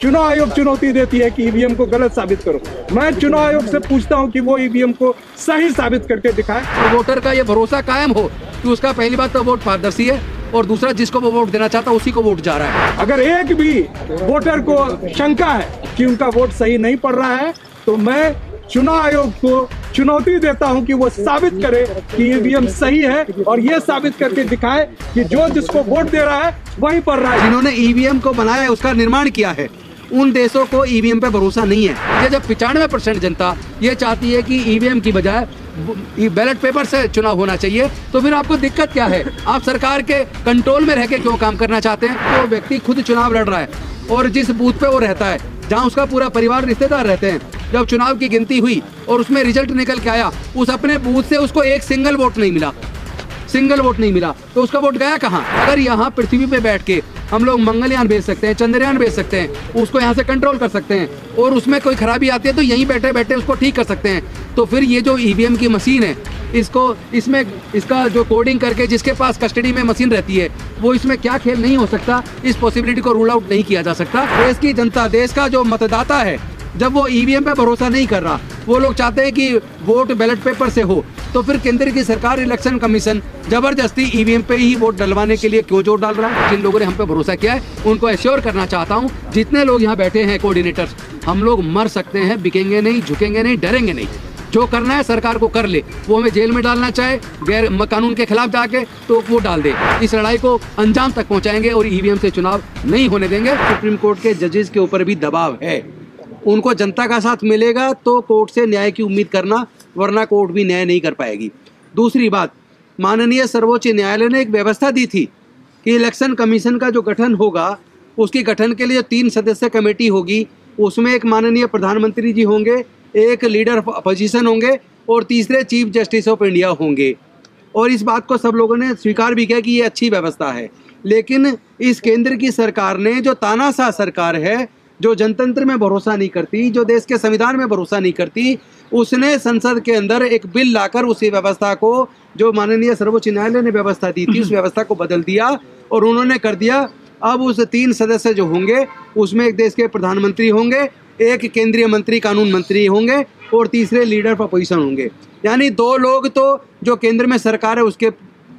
चुनाव आयोग चुनौती देती है कि ईवीएम को गलत साबित करो। मैं चुनाव आयोग से पूछता हूं कि वो ईवीएम को सही साबित करके दिखाए। तो वोटर का ये भरोसा कायम हो कि उसका पहली बात तो वोट पारदर्शी है और दूसरा जिसको वो वोट देना चाहता है उसी को वोट जा रहा है। अगर एक भी वोटर को शंका है कि उनका वोट सही नहीं पड़ रहा है तो मैं चुनाव आयोग को चुनौती देता हूं कि वो साबित करे कि ईवीएम सही है और ये साबित करके दिखाए कि जो जिसको वोट दे रहा है वही पड़ रहा है। जिन्होंने ईवीएम को बनाया है, उसका निर्माण किया है, उन देशों को ईवीएम पे भरोसा नहीं है। ये जब 95% जनता ये चाहती है कि ईवीएम की बजाय बैलेट पेपर से चुनाव होना चाहिए, तो फिर आपको दिक्कत क्या है? आप सरकार के कंट्रोल में रह के क्यों काम करना चाहते हैं? तो व्यक्ति खुद चुनाव लड़ रहा है और जिस बूथ पे वो रहता है, जहाँ उसका पूरा परिवार रिश्तेदार रहते हैं, जब चुनाव की गिनती हुई और उसमें रिजल्ट निकल के आया, उस अपने बूथ से उसको एक सिंगल वोट नहीं मिला, तो उसका वोट गया कहाँ? अगर यहाँ पृथ्वी पे बैठ के हम लोग मंगलयान भेज सकते हैं, चंद्रयान भेज सकते हैं, उसको यहाँ से कंट्रोल कर सकते हैं और उसमें कोई खराबी आती है तो यहीं बैठे बैठे उसको ठीक कर सकते हैं, तो फिर ये जो ईवीएम की मशीन है, इसका जो कोडिंग करके जिसके पास कस्टडी में मशीन रहती है, वो इसमें क्या खेल नहीं हो सकता? इस पॉसिबिलिटी को रूल आउट नहीं किया जा सकता। देश की जनता, देश का जो मतदाता है, जब वो ईवीएम पे भरोसा नहीं कर रहा, वो लोग चाहते हैं कि वोट बैलेट पेपर से हो, तो फिर केंद्र की सरकार, इलेक्शन कमीशन जबरदस्ती ईवीएम पे ही वोट डलवाने के लिए क्यों जोर डाल रहा है? जिन लोगों ने हम पे भरोसा किया है उनको एश्योर करना चाहता हूँ, जितने लोग यहाँ बैठे हैं कोऑर्डिनेटर्स, हम लोग मर सकते हैं, बिकेंगे नहीं, झुकेंगे नहीं, डरेंगे नहीं। जो करना है सरकार को कर ले, वो हमें जेल में डालना चाहे गैर कानून के खिलाफ जाके तो वो डाल दे। इस लड़ाई को अंजाम तक पहुंचाएंगे और ईवीएम से चुनाव नहीं होने देंगे। सुप्रीम कोर्ट के जजेस के ऊपर भी दबाव है, उनको जनता का साथ मिलेगा तो कोर्ट से न्याय की उम्मीद करना, वरना कोर्ट भी न्याय नहीं कर पाएगी। दूसरी बात, माननीय सर्वोच्च न्यायालय ने एक व्यवस्था दी थी कि इलेक्शन कमीशन का जो गठन होगा, उसके गठन के लिए 3 सदस्य कमेटी होगी, उसमें एक माननीय प्रधानमंत्री जी होंगे, एक लीडर ऑफ अपोजिशन होंगे और तीसरे चीफ जस्टिस ऑफ इंडिया होंगे। और इस बात को सब लोगों ने स्वीकार भी किया कि ये अच्छी व्यवस्था है। लेकिन इस केंद्र की सरकार ने, जो तानाशाह सरकार है, जो जनतंत्र में भरोसा नहीं करती, जो देश के संविधान में भरोसा नहीं करती, उसने संसद के अंदर एक बिल लाकर उसी व्यवस्था को, जो माननीय सर्वोच्च न्यायालय ने व्यवस्था दी थी, उस व्यवस्था को बदल दिया और उन्होंने कर दिया, अब उस 3 सदस्य जो होंगे उसमें एक देश के प्रधानमंत्री होंगे, एक केंद्रीय मंत्री, कानून मंत्री होंगे और तीसरे लीडर ऑफ अपोजिशन होंगे। यानी 2 लोग तो जो केंद्र में सरकार है उसके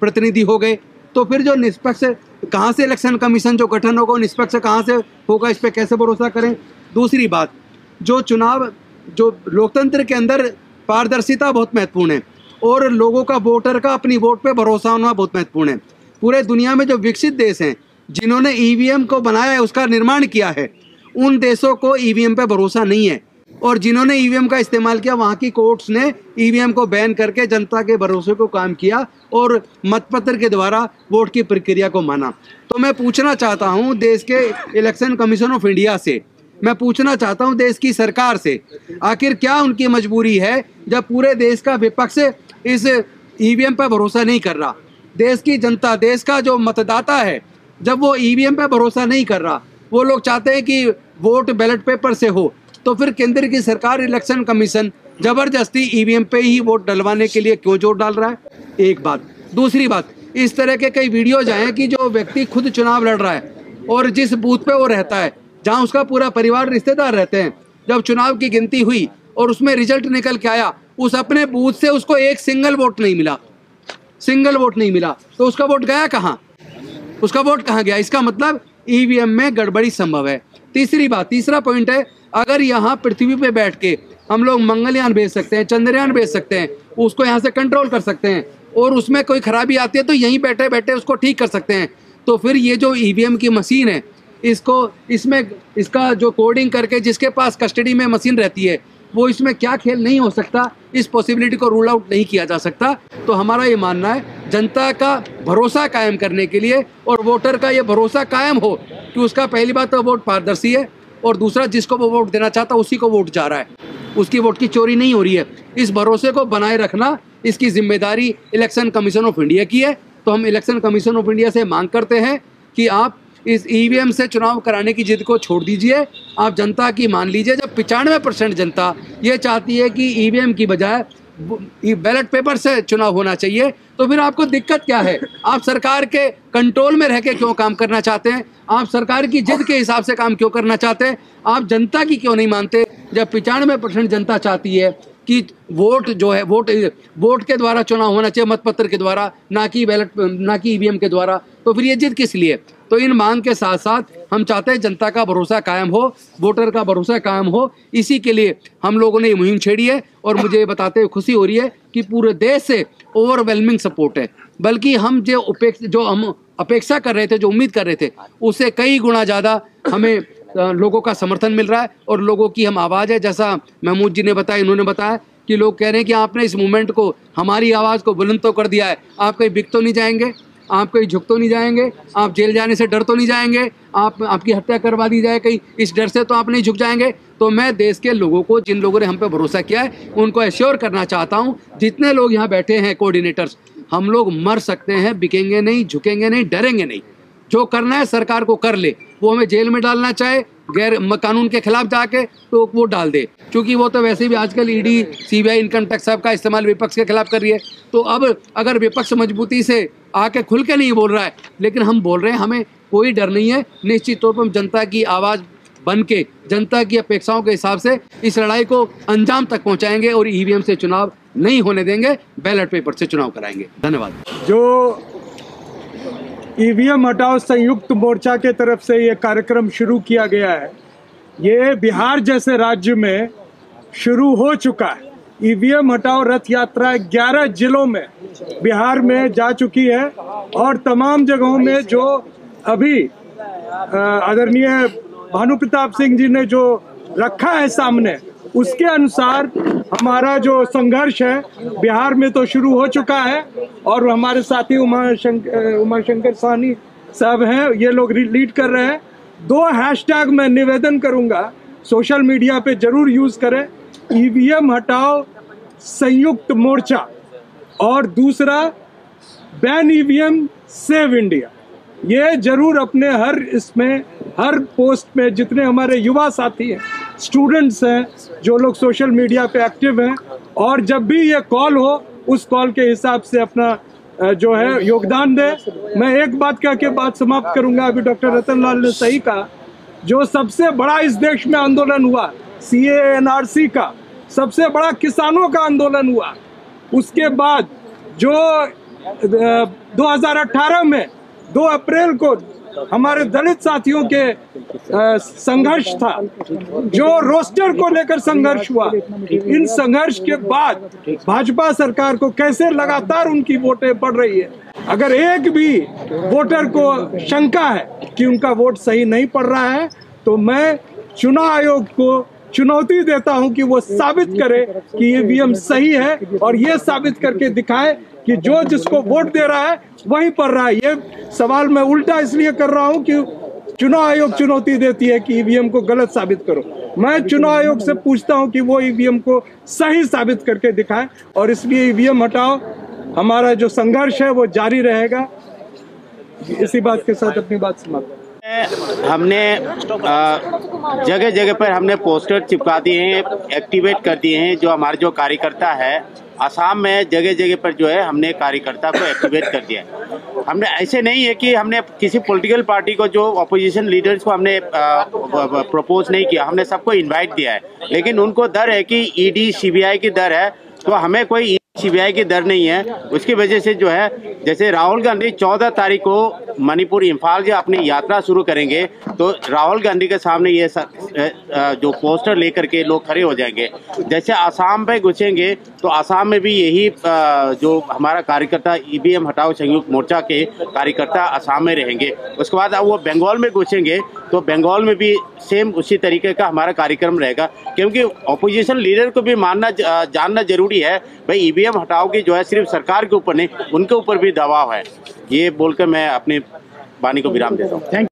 प्रतिनिधि हो गए। तो फिर जो निष्पक्ष, कहाँ से इलेक्शन कमीशन जो गठन होगा, निष्पक्ष कहाँ से होगा? इस पर कैसे भरोसा करें? दूसरी बात, जो चुनाव, जो लोकतंत्र के अंदर पारदर्शिता बहुत महत्वपूर्ण है और लोगों का, वोटर का अपनी वोट पे भरोसा होना बहुत महत्वपूर्ण है। पूरे दुनिया में जो विकसित देश हैं, जिन्होंने ईवीएम को बनाया है, उसका निर्माण किया है, उन देशों को ईवीएम पे भरोसा नहीं है और जिन्होंने ईवीएम का इस्तेमाल किया, वहाँ की कोर्ट्स ने ईवीएम को बैन करके जनता के भरोसे को काम किया और मतपत्र के द्वारा वोट की प्रक्रिया को माना। तो मैं पूछना चाहता हूँ देश के इलेक्शन कमीशन ऑफ इंडिया से, मैं पूछना चाहता हूँ देश की सरकार से, आखिर क्या उनकी मजबूरी है जब पूरे देश का विपक्ष इस ईवीएम पर भरोसा नहीं कर रहा? देश की जनता, देश का जो मतदाता है, जब वो ईवीएम पर भरोसा नहीं कर रहा, वो लोग चाहते हैं कि वोट बैलेट पेपर से हो, तो फिर केंद्र की सरकार, इलेक्शन कमीशन जबरदस्ती ईवीएम पे ही वोट डलवाने के लिए क्यों जोर डाल रहा है? एक बात। दूसरी बात, इस तरह के कई वीडियोज आए कि जो व्यक्ति खुद चुनाव लड़ रहा है और जिस बूथ पे वो रहता है, जहाँ उसका पूरा परिवार रिश्तेदार रहते हैं, जब चुनाव की गिनती हुई और उसमें रिजल्ट निकल के आया, उस अपने बूथ से उसको एक सिंगल वोट नहीं मिला, तो उसका वोट गया कहाँ? उसका वोट कहाँ गया? इसका मतलब ईवीएम में गड़बड़ी संभव है। तीसरी बात, तीसरा पॉइंट है, अगर यहाँ पृथ्वी पे बैठ के हम लोग मंगलयान भेज सकते हैं, चंद्रयान भेज सकते हैं, उसको यहाँ से कंट्रोल कर सकते हैं और उसमें कोई खराबी आती है तो यहीं बैठे बैठे उसको ठीक कर सकते हैं, तो फिर ये जो ईवीएम की मशीन है, इसका जो कोडिंग करके जिसके पास कस्टडी में मशीन रहती है, वो इसमें क्या खेल नहीं हो सकता? इस पॉसिबिलिटी को रूल आउट नहीं किया जा सकता। तो हमारा ये मानना है, जनता का भरोसा कायम करने के लिए और वोटर का ये भरोसा कायम हो कि उसका पहली बात तो वोट पारदर्शी है और दूसरा जिसको वो वोट देना चाहता है उसी को वोट जा रहा है, उसकी वोट की चोरी नहीं हो रही है। इस भरोसे को बनाए रखना, इसकी जिम्मेदारी इलेक्शन कमीशन ऑफ इंडिया की है। तो हम इलेक्शन कमीशन ऑफ इंडिया से मांग करते हैं कि आप इस ईवीएम से चुनाव कराने की जिद को छोड़ दीजिए, आप जनता की मान लीजिए। जब 95% जनता ये चाहती है कि ईवीएम की बजाय बैलेट पेपर से चुनाव होना चाहिए, तो फिर आपको दिक्कत क्या है? आप सरकार के कंट्रोल में रह के क्यों काम करना चाहते हैं? आप सरकार की जिद के हिसाब से काम क्यों करना चाहते हैं? आप जनता की क्यों नहीं मानते? जब 95% जनता चाहती है कि वोट जो है वोट के द्वारा चुनाव होना चाहिए, मतपत्र के द्वारा, ना कि ईवीएम के द्वारा, तो फिर ये जिद किस लिए? तो इन मांग के साथ साथ हम चाहते हैं जनता का भरोसा कायम हो, वोटर का भरोसा कायम हो। इसी के लिए हम लोगों ने ये मुहिम छेड़ी है और मुझे ये बताते हुए खुशी हो रही है कि पूरे देश से ओवरवेलमिंग सपोर्ट है। बल्कि हम जो हम अपेक्षा कर रहे थे, जो उम्मीद कर रहे थे, उससे कई गुना ज़्यादा हमें लोगों का समर्थन मिल रहा है और लोगों की हम आवाज़ है। जैसा महमूद जी ने बताया, इन्होंने बताया कि लोग कह रहे हैं कि आपने इस मूवमेंट को, हमारी आवाज़ को बुलंद तो कर दिया है, आप कहीं बिक तो नहीं जाएंगे, आप कहीं झुक तो नहीं जाएंगे, आप जेल जाने से डर तो नहीं जाएंगे, आपकी हत्या करवा दी जाए कहीं, इस डर से तो आप नहीं झुक जाएंगे। तो मैं देश के लोगों को, जिन लोगों ने हम पे भरोसा किया है, उनको एश्योर करना चाहता हूँ, जितने लोग यहाँ बैठे हैं कोऑर्डिनेटर्स, हम लोग मर सकते हैं, बिकेंगे नहीं, झुकेंगे नहीं, डरेंगे नहीं। जो करना है सरकार को कर ले, वो हमें जेल में डालना चाहे गैर कानून के खिलाफ जाके तो वो डाल दे, क्योंकि वो तो वैसे भी आजकल ईडी, सीबीआई, इनकम टैक्स सब का इस्तेमाल विपक्ष के खिलाफ कर रही है। तो अब अगर विपक्ष मजबूती से आके खुल के नहीं बोल रहा है, लेकिन हम बोल रहे हैं, हमें कोई डर नहीं है। निश्चित तौर पर हम जनता की आवाज़ बन के, जनता की अपेक्षाओं के हिसाब से इस लड़ाई को अंजाम तक पहुँचाएंगे और ईवीएम से चुनाव नहीं होने देंगे, बैलेट पेपर से चुनाव कराएंगे। धन्यवाद। जो ईवीएम हटाओ संयुक्त मोर्चा के तरफ से ये कार्यक्रम शुरू किया गया है, ये बिहार जैसे राज्य में शुरू हो चुका है। ईवीएम हटाओ रथ यात्रा 11 जिलों में बिहार में जा चुकी है और तमाम जगहों में जो अभी आदरणीय भानु प्रताप सिंह जी ने जो रखा है सामने, उसके अनुसार हमारा जो संघर्ष है बिहार में तो शुरू हो चुका है और हमारे साथी उमाशंकर साहनी साहब हैं, ये लोग लीड कर रहे हैं। 2 हैशटैग मैं निवेदन करूंगा, सोशल मीडिया पे जरूर यूज करें, ईवीएम हटाओ संयुक्त मोर्चा, और दूसरा बैन ईवीएम सेव इंडिया। ये जरूर अपने हर पोस्ट में, जितने हमारे युवा साथी हैं, स्टूडेंट्स हैं, जो लोग सोशल मीडिया पे एक्टिव हैं, और जब भी ये कॉल हो उस कॉल के हिसाब से अपना जो है योगदान दे। मैं एक बात कह के बात समाप्त करूंगा। अभी डॉक्टर रतन लाल ने सही कहा, जो सबसे बड़ा इस देश में आंदोलन हुआ CAA NRC का, सबसे बड़ा किसानों का आंदोलन हुआ, उसके बाद जो 2018 में 2 अप्रैल को हमारे दलित साथियों के संघर्ष था, जो रोस्टर को लेकर संघर्ष हुआ, इन संघर्ष के बाद भाजपा सरकार को कैसे लगातार उनकी वोटें पड़ रही है। अगर एक भी वोटर को शंका है कि उनका वोट सही नहीं पड़ रहा है, तो मैं चुनाव आयोग को चुनौती देता हूं कि वो साबित करे कि ईवीएम सही है और ये साबित करके दिखाए कि जो जिसको वोट दे रहा है वही पड़ रहा है। ये सवाल मैं उल्टा इसलिए कर रहा हूं कि चुनाव आयोग चुनौती देती है कि ईवीएम को गलत साबित करो। मैं चुनाव आयोग से पूछता हूं कि वो ईवीएम को सही साबित करके दिखाए, और इसलिए ईवीएम हटाओ हमारा जो संघर्ष है वो जारी रहेगा। इसी बात के साथ अपनी बात समाप्त। हमने जगह जगह पर हमने पोस्टर चिपका दिए हैं, एक्टिवेट कर दिए हैं। जो हमारे जो कार्यकर्ता है असम में जगह जगह पर जो है हमने कार्यकर्ता को एक्टिवेट कर दिया है। हमने ऐसे नहीं है कि हमने किसी पॉलिटिकल पार्टी को, जो अपोजिशन लीडर्स को हमने प्रपोज नहीं किया, हमने सबको इनवाइट दिया है। लेकिन उनको डर है कि ईडी सीबीआई की डर है, तो हमें कोई सीबीआई की डर नहीं है। उसकी वजह से जो है, जैसे राहुल गांधी 14 तारीख को मणिपुर इंफाल जो अपनी यात्रा शुरू करेंगे, तो राहुल गांधी के सामने ये जो पोस्टर लेकर के लोग खड़े हो जाएंगे। जैसे आसाम पे घुसेंगे तो आसाम में भी यही जो हमारा कार्यकर्ता ईवीएम हटाओ संयुक्त मोर्चा के कार्यकर्ता आसाम में रहेंगे। उसके बाद वो बंगाल में घुसेंगे तो बंगाल में भी सेम उसी तरीके का हमारा कार्यक्रम रहेगा, क्योंकि अपोजिशन लीडर को भी जानना जरूरी है भाई ईवीएम हटाओ की जो है सिर्फ सरकार के ऊपर नहीं, उनके ऊपर भी दबाव है। ये बोलकर मैं अपनी वाणी को विराम देता हूँ।